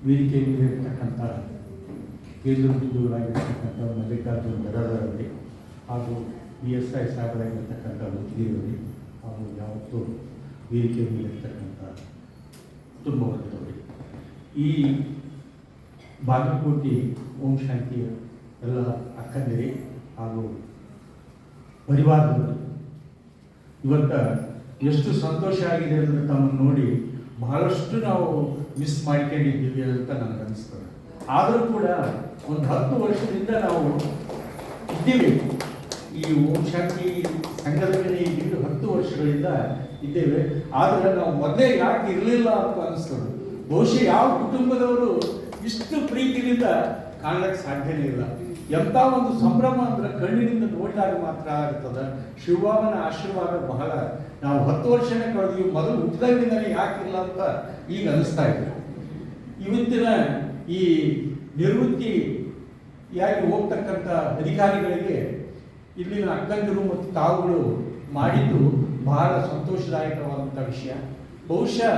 ವೇದಿಕೆ ಮೇಲೆ ಇರ್ತಕ್ಕಂಥ ಕೇಂದ್ರ ಬಿಂದುಗಳಾಗಿರ್ತಕ್ಕಂಥ ಮಲ್ಲಿಕಾರ್ಜುನ ಗದಾಧರವರೇ ಹಾಗೂ BSI ಸಾಹೇಬರಾಗಿರ್ತಕ್ಕಂಥ ಮುತ್ತಿಗೆಯವರೇ ಹಾಗೂ ಯಾವತ್ತೂ ವೇದಿಕೆ ಮೇಲೆ ಇರ್ತಕ್ಕಂಥ ಕುಟುಂಬ ವರ್ಗದವರೇ, ಈ ಬಾಗಲಕೋಟೆ ಓಂ ಶಾಂತಿಯ ಎಲ್ಲ ಅಕ್ಕಂದಿರೇ ಹಾಗೂ ಪರಿವಾರದವರು ಇವತ್ತು ಎಷ್ಟು ಸಂತೋಷ ಆಗಿದೆ ಅಂದರೆ ತಮ್ಮನ್ನು ನೋಡಿ ಬಹಳಷ್ಟು ನಾವು ಮಿಸ್ ಮಾಡ್ಕೊಂಡಿದ್ದೀವಿ ಅಂತ ನನಗೆ ಅನಿಸ್ತದೆ. ಆದರೂ ಕೂಡ ಒಂದು 10 ವರ್ಷದಿಂದ ನಾವು ಇದ್ದೀವಿ, ಈ ಓಂ ಶಾಂತಿ ಸಂಘದಲ್ಲಿ ಇದ್ದು 10 ವರ್ಷಗಳಿಂದ ಇದ್ದೇವೆ. ಆದರೆ ನಾವು ಮೊದಲೇ ಯಾಕೆ ಇರಲಿಲ್ಲ ಅಂತ ಅನಿಸ್ತದೆ. ಬಹುಶಃ ಯಾವ ಕುಟುಂಬದವರು ಇಷ್ಟು ಪ್ರೀತಿಯಿಂದ ಕಾಣಲಿಕ್ಕೆ ಸಾಧ್ಯನೇ ಇಲ್ಲ. ಎಂಥ ಒಂದು ಸಂಭ್ರಮ ಅಂದ್ರೆ ಕಣ್ಣಿನಿಂದ ನೋಡಿದಾಗ ಮಾತ್ರ ಇರ್ತದೆ. ಶಿವಬಾಬನ ಆಶೀರ್ವಾದ ಬಹಳ ನಾವು 10 ವರ್ಷನೇ ಕಳೆದ್ವಿ, ಮೊದಲು ಹುಟ್ಟಿದಾಗಿಂದಲೇ ಯಾಕಿಲ್ಲ ಅಂತ ಈಗ ಅನಿಸ್ತಾ ಇದೆ. ಇವತ್ತಿನ ಈ ನಿವೃತ್ತಿಯಾಗಿ ಹೋಗ್ತಕ್ಕಂಥ ಅಧಿಕಾರಿಗಳಿಗೆ ಇಲ್ಲಿನ ಅಕ್ಕಂದಿರು ಮತ್ತು ತಾವುಗಳು ಮಾಡಿದ್ದು ಬಹಳ ಸಂತೋಷದಾಯಕವಾದಂಥ ವಿಷಯ. ಬಹುಶಃ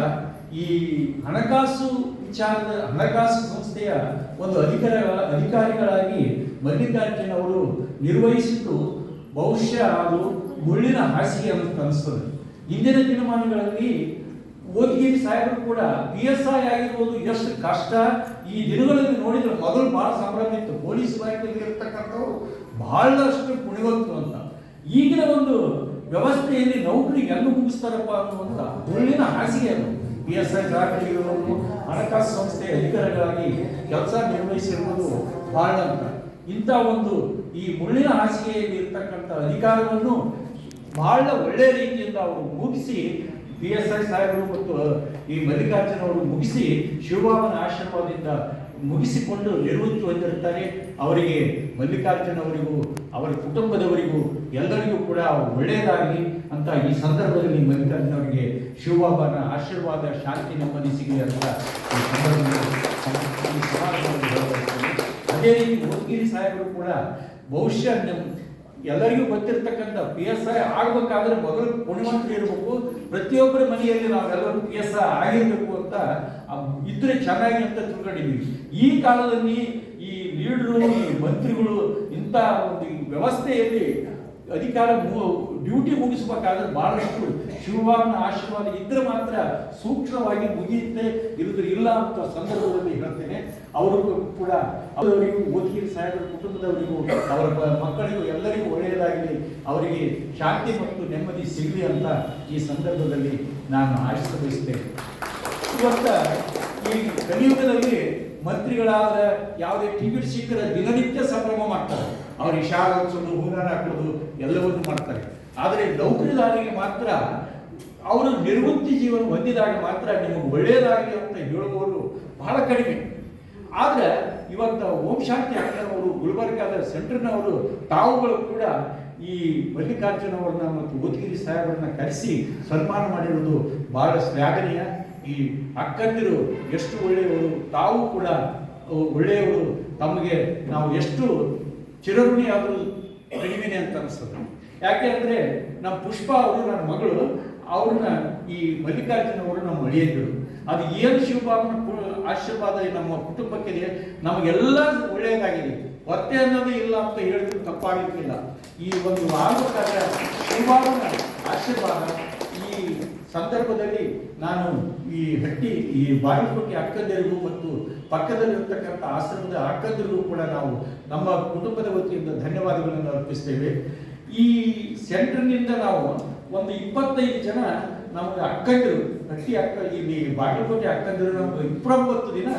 ಈ ಹಣಕಾಸು ವಿಚಾರದ ಹಣಕಾಸು ಸಂಸ್ಥೆಯ ಒಂದು ಅಧಿಕಾರಿಗಳಾಗಿ ಮಲ್ಲಿಕಾರ್ಜುನ್ ಅವರು ನಿರ್ವಹಿಸಿದ್ದು ಬಹುಶಃ ಅದು ಮುಳ್ಳಿನ ಹಾಸಿಗೆ ಅಂತ ಅನಿಸ್ತದೆ. ಇಂದಿನ ದಿನಮಾನಗಳಲ್ಲಿ ಓದಿಗಿರಿ ಸಾಹೇಬರು ಕೂಡ PSI ಆಗಿರ್ಬೋದು, ಎಷ್ಟು ಕಷ್ಟ ಈ ದಿನಗಳಲ್ಲಿ ನೋಡಿದ್ರೆ ಮೊದಲು ಬಹಳ ಸಂಭ್ರಮ ಇತ್ತು. ಪೊಲೀಸ್ ಇಲಾಖೆಯಲ್ಲಿ ಇರ್ತಕ್ಕಂಥವ್ರು ಬಹಳಷ್ಟು ಪುಣ್ಯವಂತರು ಅಂತ. ಈಗಿನ ಒಂದು ವ್ಯವಸ್ಥೆಯಲ್ಲಿ ನೌಕರಿ ಹೆಂಗೆ ಮುಗಿಸ್ತಾರಪ್ಪ ಅನ್ನುವಂಥ ಮುಳ್ಳಿನ ಹಾಸಿಗೆ ಅದು. PSI ಜಾಗೃತಿಗಳು ಹಣಕಾಸು ಸಂಸ್ಥೆಯ ಅಧಿಕಾರಿಗಳಾಗಿ ಕೆಲಸ ನಿರ್ವಹಿಸಿರುವುದು ಬಹಳ ಅಂತ. ಇಂಥ ಒಂದು ಈ ಮುಳ್ಳಿನ ಹಾಸಿಗೆಯಲ್ಲಿ ಇರ್ತಕ್ಕಂಥ ಅಧಿಕಾರವನ್ನು ಬಹಳ ಒಳ್ಳೆಯ ರೀತಿಯಿಂದ ಅವರು ಮುಗಿಸಿ PSI ಸಾಹೇಬರು ಮತ್ತು ಈ ಮಲ್ಲಿಕಾರ್ಜುನ್ ಅವರು ಮುಗಿಸಿ ಶಿವಬಾಬನ ಆಶೀರ್ವಾದದಿಂದ ಮುಗಿಸಿಕೊಂಡು ನಿವೃತ್ತಿ ಹೊಂದಿರುತ್ತಾರೆ. ಅವರಿಗೆ ಮಲ್ಲಿಕಾರ್ಜುನ್ ಅವರಿಗೂ ಅವರ ಕುಟುಂಬದವರಿಗೂ ಎಲ್ಲರಿಗೂ ಕೂಡ ಒಳ್ಳೆಯದಾಗಲಿ ಅಂತ ಈ ಸಂದರ್ಭದಲ್ಲಿ ಮಲ್ಲಿಕಾರ್ಜುನ್ ಅವರಿಗೆ ಶಿವಬಾಬನ ಆಶೀರ್ವಾದ, ಶಾಂತಿ, ನೆಮ್ಮದಿ ಸಿಗಲಿ ಅಂತ ಈ ಸಂದರ್ಭದಲ್ಲಿ ಅದೇ ರೀತಿ ಓದ್ಗಿರಿ ಸಾಹೇಬರು ಕೂಡ ಬಹುಶಃ ಎಲ್ಲರಿಗೂ ಗೊತ್ತಿರ್ತಕ್ಕಂಥ PSI ಆಗಬೇಕಾದ್ರೆ ಮೊದಲು ಪುಣ್ಯವಂತರು ಇರಬೇಕು. ಪ್ರತಿಯೊಬ್ಬರ ಮನೆಯಲ್ಲಿ ನಾವೆಲ್ಲರೂ PSI ಆಗಿರಬೇಕು ಅಂತ ಇದ್ರೆ ಚೆನ್ನಾಗಿ ಅಂತ ತಿಳ್ಕೊಂಡಿದ್ದೀವಿ. ಈ ಕಾಲದಲ್ಲಿ ಈ ಲೀಡರು, ಈ ಮಂತ್ರಿಗಳು ಇಂಥ ಒಂದು ವ್ಯವಸ್ಥೆಯಲ್ಲಿ ಅಧಿಕಾರ ಡ್ಯೂಟಿ ಮುಗಿಸಬೇಕಾದ್ರೆ ಬಹಳಷ್ಟು ಶಿವಬಾಬನ ಆಶೀರ್ವಾದ ಇದ್ರೆ ಮಾತ್ರ ಸೂಕ್ಷ್ಮವಾಗಿ ಮುಗಿಯುತ್ತೆ, ಇಲ್ಲ ಅಂತ ಸಂದರ್ಭದಲ್ಲಿ ಹೇಳ್ತೇನೆ. ಅವರು ಕೂಡ ಅವರಿಗೂ ಓದ್ಗಿರಿ ಸಾಹೇಬರ ಕುಟುಂಬದವರಿಗೂ ಅವರ ಮಕ್ಕಳಿಗೂ ಎಲ್ಲರಿಗೂ ಒಳ್ಳೆಯದಾಗಲಿ, ಅವರಿಗೆ ಶಾಂತಿ ಮತ್ತು ನೆಮ್ಮದಿ ಸಿಗಲಿ ಅಂತ ಈ ಸಂದರ್ಭದಲ್ಲಿ ನಾನು ಆಶಿಸ ಬಯಸ್ತೇನೆ. ಇವತ್ತ ಈ ಕಲಿಯುಗದಲ್ಲಿ ಮಂತ್ರಿಗಳಾದ ಯಾವುದೇ ಟಿಕೆಟ್ ಸಿಕ್ಕರೆ ದಿನನಿತ್ಯ ಸಂಭ್ರಮ ಮಾಡ್ತಾರೆ. ಅವ್ರಿಗೆ ಶಾಲೆ ಹಚ್ಚೋದು, ಹೂನಾರ ಹಾಕೋದು ಎಲ್ಲವನ್ನೂ ಮಾಡ್ತಾರೆ. ಆದರೆ ನೌಕರಿದಾರರಿಗೆ ಮಾತ್ರ ಅವರು ನಿವೃತ್ತಿ ಜೀವನ ಹೊಂದಿದಾಗ ಮಾತ್ರ ನಿಮಗೆ ಒಳ್ಳೆಯದಾಗಲಿ ಅಂತ ಹೇಳುವವರು ಬಹಳ ಕಡಿಮೆ. ಆದರೆ ಇವತ್ತು ಓಂ ಶಾಂತಿ ಅಕ್ಕನವರು, ಗುಲ್ಬರ್ಗಾದ ಸೆಂಟರ್ನವರು ತಾವುಗಳು ಕೂಡ ಈ ಮಲ್ಲಿಕಾರ್ಜುನ್ ಅವರನ್ನ ಮತ್ತು ಓದ್ಗಿರಿ ಸಾಹೇಬರನ್ನ ಕರೆಸಿ ಸನ್ಮಾನ ಮಾಡಿರುವುದು ಬಹಳ ಶ್ಲಾಘನೀಯ. ಈ ಅಕ್ಕಂದಿರು ಎಷ್ಟು ಒಳ್ಳೆಯವರು, ತಾವು ಕೂಡ ಒಳ್ಳೆಯವರು. ತಮಗೆ ನಾವು ಎಷ್ಟು ಚಿರಋಣಿ ಆದರೂ ಕಡಿಮೆನೆ ಅಂತ ಅನಿಸ್ತದೆ. ಯಾಕೆ ಅಂದರೆ ನಮ್ಮ ಪುಷ್ಪ ಅವರು, ನನ್ನ ಮಗಳು, ಅವ್ರನ್ನ ಈ ಮಲ್ಲಿಕಾರ್ಜುನ್ ಅವರು ನಮ್ಮ ಮಳೆಯಂದರು. ಅದು ಏನು ಶಿವಬಾಬನ ಆಶೀರ್ವಾದ ನಮ್ಮ ಕುಟುಂಬಕ್ಕಿದೆ, ನಮಗೆಲ್ಲ ಒಳ್ಳೆಯದಾಗಿದೆ. ಹೊತ್ತೆ ಅನ್ನೋದೇ ಇಲ್ಲ ಅಂತ ಹೇಳಿದ್ರು ತಪ್ಪಾಗಲಿಕ್ಕಿಲ್ಲ. ಈ ಒಂದು ಆಗಬೇಕಾದ್ರೆ ಶಿವಬಾಬನ ಆಶೀರ್ವಾದ ಈ ಸಂದರ್ಭದಲ್ಲಿ ನಾನು ಈ ಈ ಬಾಗಲಕೋಟೆ ಅಕ್ಕಂದಿರಿಗೂ ಮತ್ತು ಪಕ್ಕದಲ್ಲಿರ್ತಕ್ಕಂಥ ಆಶ್ರಮದ ಅಕ್ಕಂದಿರಿಗೂ ಕೂಡ ನಾವು ನಮ್ಮ ಕುಟುಂಬದ ವತಿಯಿಂದ ಧನ್ಯವಾದಗಳನ್ನು ಅರ್ಪಿಸ್ತೇವೆ. ಈ ಸೆಂಟರ್ನಿಂದ ನಾವು ಒಂದು 25 ಜನ ನಮಗೆ ಅಕ್ಕಂದಿರು, ಇಲ್ಲಿ ಬಾಗಲಕೋಟೆ ಅಕ್ಕಂದಿರು ನಮ್ಗೆ 29 ದಿನ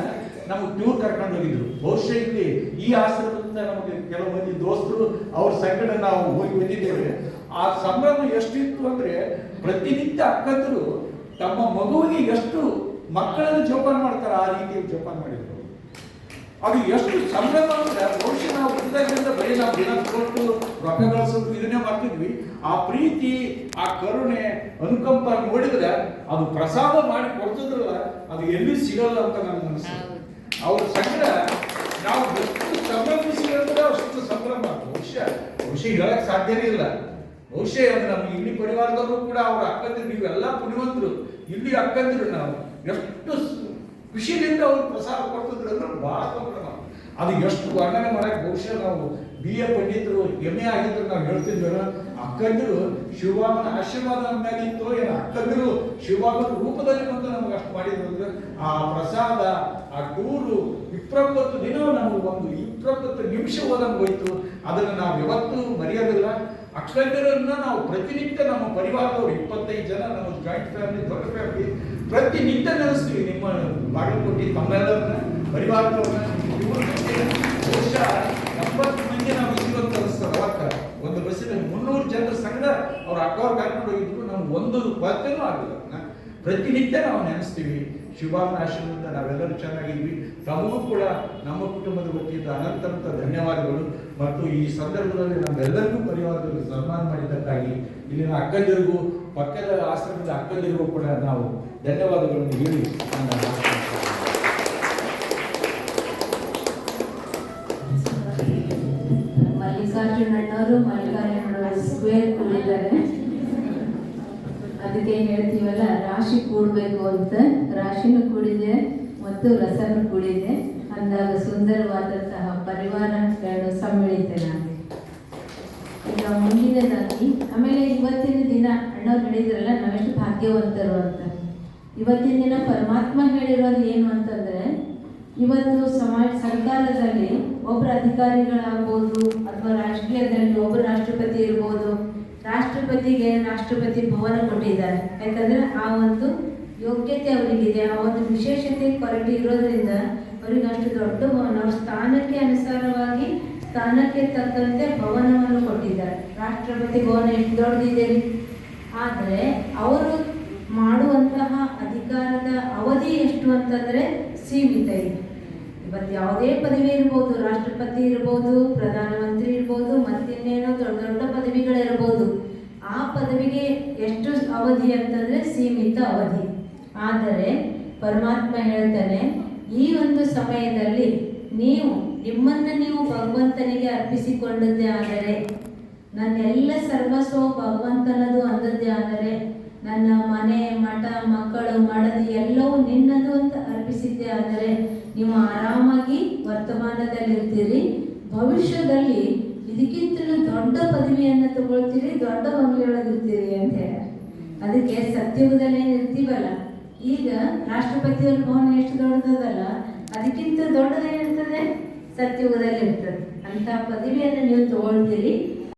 ನಮಗೆ ಟೂರ್ ಕರ್ಕೊಂಡು ಹೋಗಿದ್ರು. ಬಹುಶಃ ಇಲ್ಲಿ ಈ ಆಶ್ರಮದಿಂದ ನಮಗೆ ಕೆಲವು ಮಂದಿ ದೋಸ್ತರು ಅವ್ರ ಸಂಗಡ ನಾವು ಹೋಗಿ ಬಂದಿದ್ದೇವೆ. ಆ ಸಂಭ್ರಮ ಎಷ್ಟಿತ್ತು ಅಂದ್ರೆ ಪ್ರತಿನಿತ್ಯ ಅಕ್ಕಂದಿರು ತಮ್ಮ ಮಗುವಿಗೆ ಎಷ್ಟು ಮಕ್ಕಳನ್ನು ಜೋಪಾನ ಮಾಡ್ತಾರೆ ಆ ರೀತಿ ಜೋಪಾನ ಮಾಡಿದ್ರು. ಅದು ಎಷ್ಟು ಸಂಭ್ರಮ ಅಂದ್ರೆ ಬಹುಶಃ ನಾವು ಹುಟ್ಟಿದಾಗಿಂದ ಬರೀ ನಾವು ದಿನ ಕೊಟ್ಟು ರೊಕ್ಕ ಗಳಿಸೋದು ಇದನ್ನೇ ಮಾಡ್ತಿದ್ವಿ. ಆ ಪ್ರೀತಿ, ಆ ಕರುಣೆ, ಅನುಕಂಪ ನೋಡಿದ್ರೆ ಅದು ಪ್ರಸಾದ ಮಾಡಿ ಕೊಡ್ತಿದ್ರಲ್ಲ, ಅದು ಎಲ್ಲಿ ಸಿಗಲ್ಲ ಅಂತ ನನ್ನ ಅನಿಸ್ತದೆ. ಅವ್ರ ಸಂಗಡ ನಾವು ಎಷ್ಟು ಸಂಭ್ರಮಿಸಿದ್ರೆ ಅಷ್ಟು ಸಂಭ್ರಮ ಬಹುಶಃ ಹೇಳಕ್ ಸಾಧ್ಯನೇ ಇಲ್ಲ. ಬಹುಶಃ ನಮ್ಮ ಇಲ್ಲಿ ಪರಿವಾರದವರು ಕೂಡ ಅವ್ರ ಅಕ್ಕಂದಿರು, ನೀವೆಲ್ಲ ಪುಣ್ಯವಂತರು. ಇಲ್ಲಿ ಅಕ್ಕಂದಿರು ನಾವು ಎಷ್ಟು ಖುಷಿಯಿಂದ ಅವರು ಪ್ರಸಾದ ಕೊಡ್ತಿದ್ರು ಅಂದ್ರೆ ಬಹಳ ಸಂಭ್ರಮ. ಅದು ಎಷ್ಟು ವರ್ಣನೆ ಮಾಡಕ್ಕೆ ಬಹುಶಃ ನಾವು BA ಪಂಡಿತರು MA ಆಗಿದ್ರು ನಾವು ಹೇಳ್ತಿದ್ವಲ್ಲ, ಅಕ್ಕಂದಿರು ಶಿವಭಾಮನ ಆಶೀರ್ವಾದ ಮೇಲಿತ್ತು, ಏನು ಅಕ್ಕಂದಿರು ಶಿವಭಾಮನ ರೂಪದಲ್ಲಿ ಬಂದು ನಮ್ಗೆ ಅಷ್ಟು ಮಾಡಿದ್ರು ಅಂದ್ರೆ ಆ ಪ್ರಸಾದ, ಆ ಟೂರು 29 ದಿನ ನಮ್ಗೆ ಒಂದು 29 ನಿಮಿಷ ಹೋದಂಗೆ ಹೋಯ್ತು. ಅದನ್ನು ನಾವು ಯಾವತ್ತೂ ಮರೆಯೋದಿಲ್ಲ. ಅಕ್ಕಂದಿರನ್ನ ನಾವು ಪ್ರತಿನಿತ್ಯ ನಮ್ಮ ಪರಿವಾರದವರು 25 ಜನ, ನಮ್ಮ ಜಾಯಿಂಟ್ ಫ್ಯಾಮಿಲಿ, ದೊಡ್ಡ ಫ್ಯಾಮಿಲಿ, ಪ್ರತಿನಿತ್ಯ ನೆನೆಸ್ತೀವಿ. ನಿಮ್ಮ ಬಾಗಲಕೋಟೆ ತಮ್ಮೆಲ್ಲರನ್ನ ಪರಿವಾರದವ್ರನ್ನ ಇವ್ರ ಬಹುಶಃ 80 ಮಂದಿ ನಾವು ಇಲ್ಲಿವರೆಗೆ ಕಲಿಸ್ತಾರೆ. ಅವತ್ತ ಒಂದು ಬಸ್ಸಿನಲ್ಲಿ 300 ಜನರ ಸಂಘ ಅವ್ರ ಅಕ್ಕವ್ರು ಕರ್ಕೊಂಡು ಹೋಗಿದ್ರು. ನಮ್ಗೆ ಒಂದು ಕೊರತೆನೂ ಆಗಿಲ್ಲ. ಪ್ರತಿನಿತ್ಯ ನಾವು ನೆನೆಸ್ತೀವಿ. ಶಿವಭಾಮನ ಆಶ್ರಮದಿಂದ ನಾವೆಲ್ಲರೂ ಚೆನ್ನಾಗಿದ್ವಿ. ತಮಗೂ ಕೂಡ ನಮ್ಮ ಕುಟುಂಬದ ವತಿಯಿಂದ ಅನಂತ ಧನ್ಯವಾದಗಳು. ಮತ್ತು ಈ ಸಂದರ್ಭದಲ್ಲಿ ನಮ್ಮೆಲ್ಲರಿಗೂ ಪರಿವಾರದಲ್ಲಿ ಸನ್ಮಾನ ಮಾಡಿದ್ದಕ್ಕಾಗಿ ಇಲ್ಲಿನ ಅಕ್ಕಂದಿರಿಗೂ, ಪಕ್ಕದ ಆಶ್ರಮದ ಅಕ್ಕಂದಿರಿಗೂ ಕೂಡ ನಾವು ಧನ್ಯವಾದಗಳನ್ನು ಹೇಳಿ ಮಲ್ಲಿಕಾರ್ಜುನಣ್ಣವರು ಮಲ್ಲಿಕಾರ್ಜುನವರು ಸ್ಕ್ವೇರ್ ಕೂಡಿದ್ದಾರೆ. ಅದಕ್ಕೆ ಹೇಳ್ತೀವಲ್ಲ, ರಾಶಿ ಕೂಡಬೇಕು ಅಂತ. ರಾಶಿನೂ ಕೂಡಿದೆ ಮತ್ತು ರಸನೂ ಕೂಡಿದೆ ಅಂದಾಗ ಸುಂದರವಾದಂತಹ ಪರಿವಾರ ಎರಡು ಸಮ್ಮಿಳಿತನಾಗಿ. ಈಗ ಮುಂದಿನದಾಗಿ ಆಮೇಲೆ ಇವತ್ತಿನ ದಿನ ಅಣ್ಣವ್ರು ಹೇಳಿದ್ರಲ್ಲ, ನಾವೆಷ್ಟು ಭಾಗ್ಯವಂತರು ಅಂತ. ಇವತ್ತಿನ ದಿನ ಪರಮಾತ್ಮ ಹೇಳಿರೋದು ಏನು ಅಂತಂದರೆ, ಇವತ್ತು ಸರ್ಕಾರದಲ್ಲಿ ಒಬ್ಬರು ಅಧಿಕಾರಿಗಳಾಗ್ಬೋದು ಅಥವಾ ರಾಷ್ಟ್ರೀಯದಲ್ಲಿ ಒಬ್ಬರು ರಾಷ್ಟ್ರಪತಿ ಇರ್ಬೋದು. ರಾಷ್ಟ್ರಪತಿಗೆ ರಾಷ್ಟ್ರಪತಿ ಭವನ ಕೊಟ್ಟಿದ್ದಾರೆ. ಯಾಕಂದರೆ ಆ ಒಂದು ಯೋಗ್ಯತೆ ಅವರಿಗಿದೆ, ಆ ಒಂದು ವಿಶೇಷತೆ ಕ್ವಾಲಿಟಿ ಇರೋದ್ರಿಂದ ಅವರಿಗೆ ಅಷ್ಟು ದೊಡ್ಡ ಭವನ, ಅವ್ರ ಸ್ಥಾನಕ್ಕೆ ಅನುಸಾರವಾಗಿ ಸ್ಥಾನಕ್ಕೆ ತಕ್ಕಂತೆ ಭವನವನ್ನು ಕೊಟ್ಟಿದ್ದಾರೆ. ರಾಷ್ಟ್ರಪತಿ ಭವನ ಎಷ್ಟು ದೊಡ್ಡದಿದೆ, ಆದರೆ ಅವರು ಮಾಡುವಂತಹ ಅಧಿಕಾರದ ಅವಧಿ ಎಷ್ಟು ಅಂತಂದರೆ ಸೀಮಿತ ಇದೆ. ಇವತ್ತು ಯಾವುದೇ ಪದವಿ ಇರ್ಬೋದು, ರಾಷ್ಟ್ರಪತಿ ಇರ್ಬೋದು, ಪ್ರಧಾನಮಂತ್ರಿ ಇರ್ಬೋದು, ಮತ್ತಿನ್ನೇನೋ ದೊಡ್ಡ ದೊಡ್ಡ ಪದವಿಗಳಿರ್ಬೋದು. ಆ ಪದವಿಗೆ ಎಷ್ಟು ಅವಧಿ ಅಂತಂದರೆ ಸೀಮಿತ ಅವಧಿ. ಆದರೆ ಪರಮಾತ್ಮ ಹೇಳ್ತಾನೆ, ಈ ಒಂದು ಸಮಯದಲ್ಲಿ ನಿಮ್ಮನ್ನು ನೀವು ಭಗವಂತನಿಗೆ ಅರ್ಪಿಸಿಕೊಂಡದ್ದೇ ಆದರೆ, ನನ್ನೆಲ್ಲ ಸರ್ವಸ್ವ ಭಗವಂತನದು ಅಂದದ್ದೇ ಆದರೆ, ನನ್ನ ಮನೆ, ಮಠ, ಮಕ್ಕಳು, ಮಡದಿ ಎಲ್ಲವೂ ನಿನ್ನದು ಅಂತ ಅರ್ಪಿಸಿದ್ದೇ ಆದರೆ ನೀವು ಆರಾಮಾಗಿ ವರ್ತಮಾನದಲ್ಲಿರ್ತೀರಿ. ಭವಿಷ್ಯದಲ್ಲಿ ಇದಕ್ಕಿಂತಲೂ ದೊಡ್ಡ ಪದವಿಯನ್ನು ತಗೊಳ್ತೀರಿ, ದೊಡ್ಡ ಬಂಗಲೆಯೊಳಗಿರ್ತೀರಿ ಅಂತ ಹೇಳಿ. ಅದಕ್ಕೆ ಸತ್ಯುಗದಲ್ಲೇನು ಇರ್ತೀವಲ್ಲ, ಈಗ ರಾಷ್ಟ್ರಪತಿಯವ್ರ ಭವನ ಎಷ್ಟು ದೊಡ್ಡದಲ್ಲ, ಅದಕ್ಕಿಂತ ದೊಡ್ಡದೇನಿರ್ತದೆ, ಸತ್ಯುಗದಲ್ಲಿ ಇರ್ತದೆ. ಅಂಥ ಪದವಿಯನ್ನು ನೀವು ತಗೊಳ್ತೀರಿ.